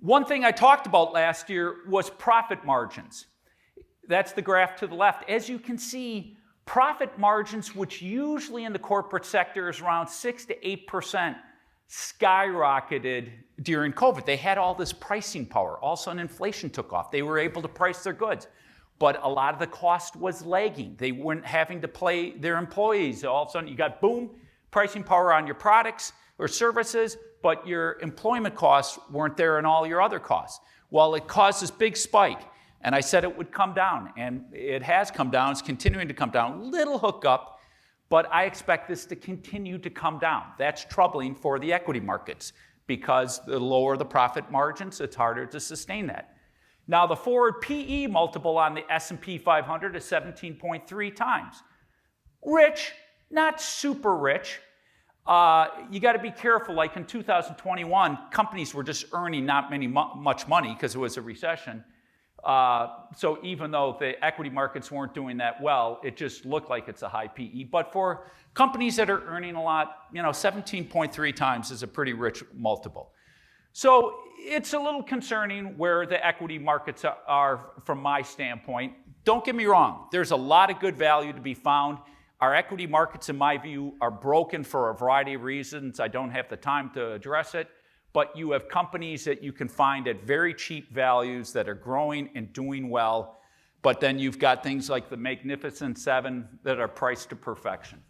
One thing I talked about last year was profit margins. That's the graph to the left. As you can see, profit margins, which usually in the corporate sector is around 6 to 8%, skyrocketed during COVID. They had all this pricing power. All of a sudden, inflation took off. They were able to price their goods. But a lot of the cost was lagging. They weren't having to pay their employees. All of a sudden, you got boom, pricing power on your products or services, but your employment costs weren't there in all your other costs. Well, it caused this big spike. And I said it would come down, and it has come down. It's continuing to come down. Little hookup, but I expect this to continue to come down. That's troubling for the equity markets because the lower the profit margins, it's harder to sustain that. Now, the forward PE multiple on the S&P 500 is 17.3 times. Rich, not super rich. You got to be careful. Like in 2021, companies were just earning not much money because it was a recession. So even though the equity markets weren't doing that well, it just looked like it's a high PE. But for companies that are earning a lot, 17.3 times is a pretty rich multiple. So it's a little concerning where the equity markets are from my standpoint. Don't get me wrong. There's a lot of good value to be found. Our equity markets, in my view, are broken for a variety of reasons. I don't have the time to address it. But you have companies that you can find at very cheap values that are growing and doing well. But then you've got things like the Magnificent Seven that are priced to perfection.